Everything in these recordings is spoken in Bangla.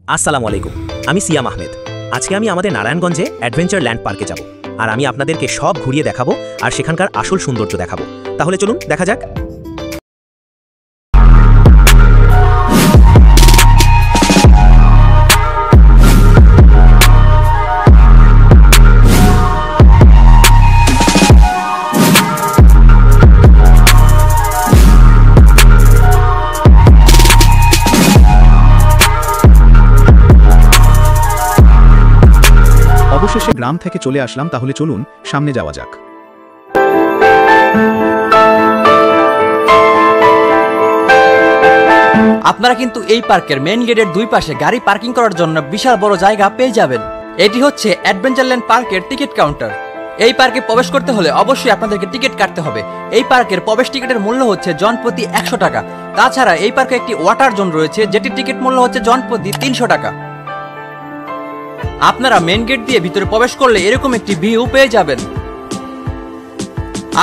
আসসালামু আলাইকুম, আমি সিয়াম আহমেদ। আজকে আমি আমাদের নারায়ণগঞ্জে অ্যাডভেঞ্চার ল্যান্ড পার্কে যাব, আর আমি আপনাদেরকে সব ঘুরিয়ে দেখাবো আর সেখানকার আসল সৌন্দর্য দেখাবো। তাহলে চলুন দেখা যাক। অবশেষে গ্রাম থেকে চলে আসলাম, তাহলে চলুন সামনে যাওয়া যাক। আপনারা কিন্তু এই পার্কের মেইন গেটের দুই পাশে গাড়ি পার্কিং করার জন্য বিশাল বড় জায়গা পেয়ে যাবেন। এটি হচ্ছে অ্যাডভেঞ্চারল্যান্ড পার্কের টিকিট কাউন্টার। এই পার্কে প্রবেশ করতে হলে অবশ্যই আপনাদেরকে টিকিট কাটতে হবে। এই পার্কের প্রবেশ টিকিটের মূল্য হচ্ছে জনপ্রতি 100 টাকা। তাছাড়া এই পার্কে একটি ওয়াটার জোন রয়েছে, যেটির টিকিট মূল্য হচ্ছে জনপ্রতি 300 টাকা। আপনারা মেইন গেট দিয়ে ভিতরে প্রবেশ করলে এরকম একটি ভিউ পেয়ে যাবেন।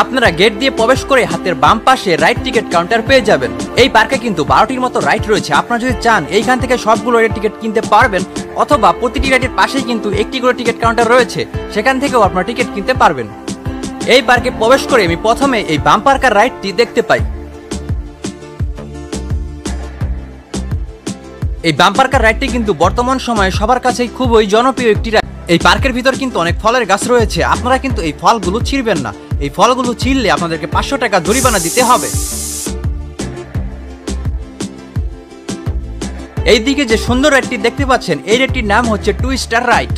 আপনারা গেট দিয়ে প্রবেশ করে হাতের বাম পাশে রাইট টিকিট কাউন্টার পেয়ে যাবেন। এই পার্কে কিন্তু 12টির মতো রাইড রয়েছে। আপনারা যদি চান এইখান থেকে সবগুলো টিকিট কিনতে পারবেন, অথবা প্রতিটি রাইডের পাশেই কিন্তু একটি করে টিকিট কাউন্টার রয়েছে, সেখান থেকেও আপনারা টিকিট কিনতে পারবেন। এই পার্কে প্রবেশ করে আমি প্রথমে এই বাম্পার কার রাইডটি দেখতে পাই। এই বাম্পার কার রাইডটি কিন্তু বর্তমান সময়ে সবার কাছেই খুবই জনপ্রিয় একটি রাইড। এই পার্কের ভিতর কিন্তু অনেক ফলের গাছ রয়েছে। আপনারা কিন্তু এই ফলগুলো ছিঁড়বেন না। এই ফলগুলো ছিঁড়লে আপনাদেরকে 500 টাকা জরিমানা দিতে হবে। এইদিকে যে সুন্দর রাইডটি দেখতে পাচ্ছেন, এই রাইডটির নাম হচ্ছে টুইস্টার রাইড।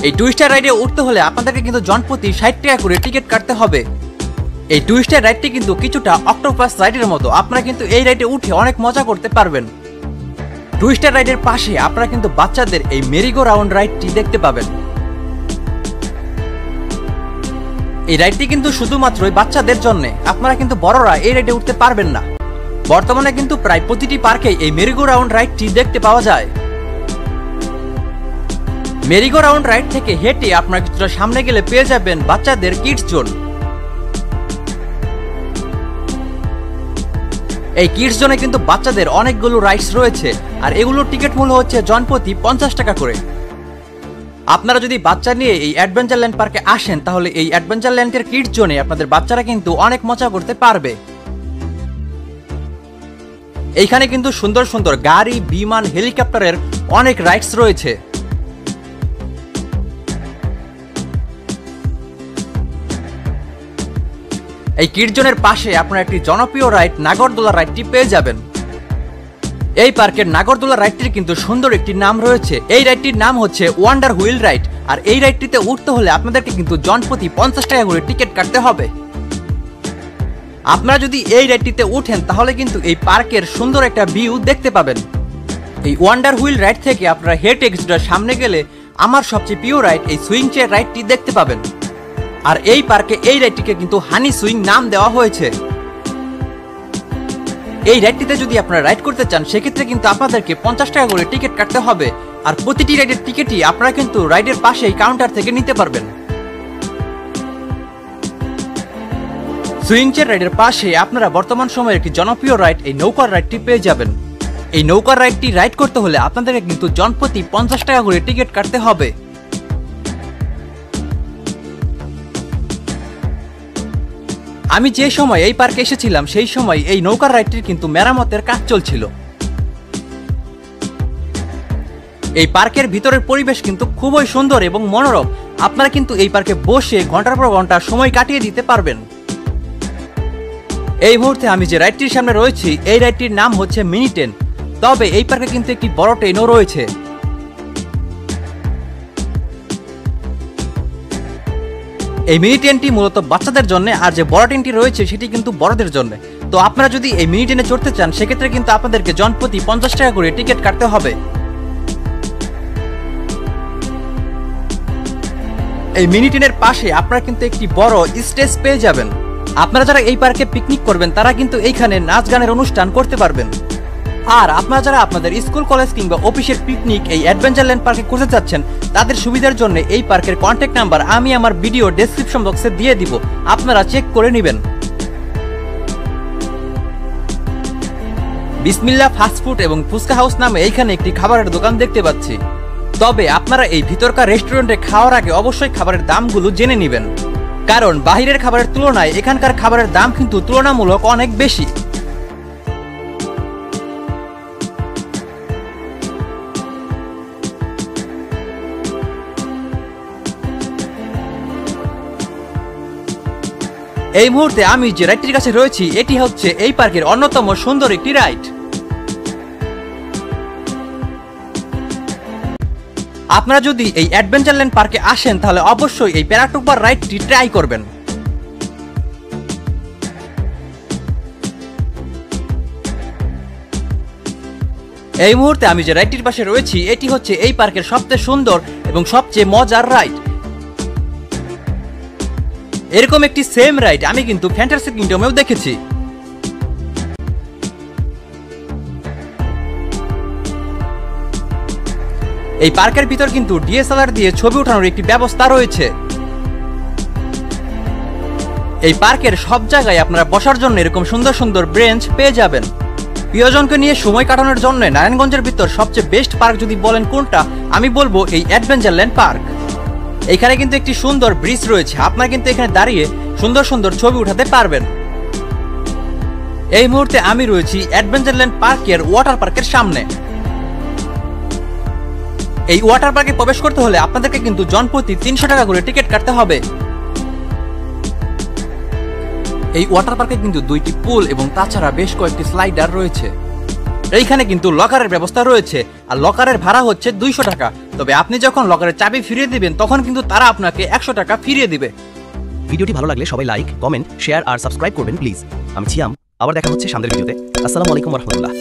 এই টুইস্টার রাইডে উঠতে হলে আপনাদেরকে কিন্তু জনপ্রতি 60 টাকা করে টিকিট কাটতে হবে। এই টুইস্টার রাইডটি কিন্তু কিছুটা অক্টোপাস রাইডের মতো। আপনারা কিন্তু এই রাইডে উঠে অনেক মজা করতে পারবেন। টুইস্টার রাইডের পাশে আপনারা কিন্তু বাচ্চাদের এই মেরিগো রাউন্ড রাইডটি দেখতে পাবেন। এই রাইডটি কিন্তু শুধুমাত্র বাচ্চাদের জন্য। আপনারা কিন্তু বড়রা এই রাইডে উঠতে পারবেন না। বর্তমানে কিন্তু প্রায় প্রতিটি পার্কে এই মেরিগো রাউন্ড রাইডটি দেখতে পাওয়া যায়। মেরিগো রাউন্ড রাইড থেকে হেঁটে আপনারা কিছুটা সামনে গেলে পেয়ে যাবেন বাচ্চাদের কিডস জোন। এই কিডস জোনে কিন্তু বাচ্চাদের অনেকগুলো রাইডস রয়েছে, আর এগুলোর টিকিট মূল্য হচ্ছে জনপ্রতি 50 টাকা করে। আপনারা যদি বাচ্চা নিয়ে এই অ্যাডভেঞ্চারল্যান্ড পার্কে আসেন, তাহলে এই অ্যাডভেঞ্চারল্যান্ডের কিডস জোনে আপনাদের বাচ্চারা কিন্তু অনেক মজা করতে পারবে। এইখানে কিন্তু সুন্দর সুন্দর গাড়ি, বিমান, হেলিকপ্টারের অনেক রাইডস রয়েছে। এই কিডস জোনের পাশে আপনারা একটি জনপ্রিয় রাইড নাগরদোলা রাইডটি পেয়ে যাবেন। এই পার্কের নাগরদোলা রাইডটির কিন্তু সুন্দর একটি নাম রয়েছে। এই রাইডটির নাম হচ্ছে ওয়ান্ডার হুইল রাইড। আর এই রাইডটিতে উঠতে হলে আপনাদেরকে কিন্তু জনপ্রতি 50 টাকা করে টিকিট কাটতে হবে। আপনারা যদি এই রাইডটিতে উঠেন, তাহলে কিন্তু এই পার্কের সুন্দর একটা ভিউ দেখতে পাবেন। এই ওয়ান্ডার হুইল রাইড থেকে আপনারা হেঁটে কিছুটা সামনে গেলে আমার সবচেয়ে প্রিয় রাইড এই সুইং চেয়ার রাইডটি দেখতে পাবেন। আর এই পার্কে এই রাইডটিকে কিন্তু হানি সুইং নাম দেওয়া হয়েছে। এই রাইডটিতে যদি আপনারা রাইড করতে চান, সেক্ষেত্রে কিন্তু আপনাদেরকে 50 টাকা করে টিকিট কাটতে হবে। আর প্রতিটি রাইডের টিকিটই আপনারা কিন্তু রাইডের পাশেই কাউন্টার থেকে নিতে পারবেন। সুইং চেয়ার রাইডের পাশে আপনারা বর্তমান সময়ের একটি জনপ্রিয় রাইড এই নৌকার রাইডটি পেয়ে যাবেন। এই নৌকার রাইডটি রাইড করতে হলে আপনাদেরকে কিন্তু জনপ্রতি 50 টাকা করে টিকিট কাটতে হবে। আমি যে সময় এই পার্কে এসেছিলাম, সেই সময় এই নৌকার রাইডটির কিন্তু মেরামতের কাজ চলছিল। এই পার্কের ভিতরের পরিবেশ কিন্তু খুবই সুন্দর এবং মনোরম। আপনারা কিন্তু এই পার্কে বসে ঘন্টার পর ঘন্টা সময় কাটিয়ে দিতে পারবেন। এই মুহূর্তে আমি যে রাইডটির সামনে রয়েছি, এই রাইডটির নাম হচ্ছে মিনি ট্রেন। তবে এই পার্কে কিন্তু একটি বড় ট্রেনও রয়েছে। এই মিনি ট্রেনটি মূলত বাচ্চাদের জন্য, আর যে বড় ট্রেনটি রয়েছে সেটি কিন্তু বড়দের জন্য। তো আপনারা যদি এই মিনি ট্রেনে চড়তে চান, সেক্ষেত্রে কিন্তু আপনাদেরকে জনপ্রতি 50 টাকা করে টিকিট কাটতে হবে। এই মিনি ট্রেনের পাশে আপনারা কিন্তু একটি বড় স্টেজ পেয়ে যাবেন। আপনারা যারা এই পার্কে পিকনিক করবেন, তারা কিন্তু এইখানে নাচ গানের অনুষ্ঠান করতে পারবেন। আর আপনারা যারা আপনাদের স্কুল, কলেজ কিংবা অফিসের পিকনিক এই অ্যাডভেঞ্চারল্যান্ড পার্কে করতে যাচ্ছেন, তাদের সুবিধার জন্য এই পার্কের কন্ট্যাক্ট নাম্বার আমি আমার ভিডিও ডেসক্রিপশন বক্সে দিয়ে দিব। আপনারা চেক করে নেবেন। বিসমিল্লাহ ফাস্টফুড এবং ফুচকা হাউস নামে এইখানে একটি খাবারের দোকান দেখতে পাচ্ছি। তবে আপনারা এই ভিতরকার রেস্টুরেন্টে খাওয়ার আগে অবশ্যই খাবারের দামগুলো জেনে নেবেন, কারণ বাহিরের খাবারের তুলনায় এখানকার খাবারের দাম কিন্তু তুলনামূলক অনেক বেশি। এই মুহূর্তে আমি যে রাইডটির কাছে রয়েছি এটি হচ্ছে এই পার্কের অন্যতম সুন্দর একটি রাইড। আপনারা যদি এই অ্যাডভেঞ্চারল্যান্ড পার্কে আসেন তাহলে অবশ্যই এই প্যারাটুকবার রাইডটি ট্রাই করবেন। এই মুহূর্তে আমি যে রাইডটির পাশে রয়েছি এটি হচ্ছে এই পার্কের সবচেয়ে সুন্দর এবং সবচেয়ে মজার রাইড। এরকম একটি সেম রাইড আমি কিন্তু ফ্যান্টাসি কিংডমেও দেখেছি। এই পার্কের ভিতর কিন্তু ডিএসএলআর দিয়ে ছবি ওঠানোর একটি ব্যবস্থা রয়েছে। এই পার্কের সব জায়গায় আপনারা বসার জন্য এরকম সুন্দর সুন্দর বেঞ্চ পেয়ে যাবেন। প্রিয়জনকে নিয়ে সময় কাটানোর জন্য নারায়ণগঞ্জের ভিতর সবচেয়ে বেস্ট পার্ক যদি বলেন কোনটা, আমি বলবো এই অ্যাডভেঞ্চারল্যান্ড পার্ক। এখানে কিন্তু একটি সুন্দর ব্রিজ রয়েছে, আপনারা কিন্তু এখানে দাঁড়িয়ে সুন্দর সুন্দর ছবি উঠাতে পারবেন। এই মুহূর্তে আমি রয়েছি অ্যাডভেঞ্চারল্যান্ড পার্কের ওয়াটার পার্কের সামনে। এই ওয়াটার পার্কে প্রবেশ করতে হলে আপনাদেরকে কিন্তু জনপ্রতি 300 টাকা করে টিকিট কাটতে হবে। এই ওয়াটার পার্কে কিন্তু 2টি পুল এবং তাছাড়া বেশ কয়েকটি স্লাইডার রয়েছে। এইখানে কিন্তু লকারের ব্যবস্থা রয়েছে, আর লকারের ভাড়া হচ্ছে 200 টাকা। তবে আপনি যখন লকারের চাবি ফিরিয়ে দিবেন তখন কিন্তু তারা আপনাকে 100 টাকা ফিরিয়ে দিবে। ভিডিওটি ভালো লাগলে সবাই লাইক, কমেন্ট, শেয়ার আর সাবস্ক্রাইব করবেন প্লিজ। আমি ছিয়াম, আবার দেখা হচ্ছে সামনের ভিডিওতে। আসসালামু আলাইকুম রহমতুল্লাহ।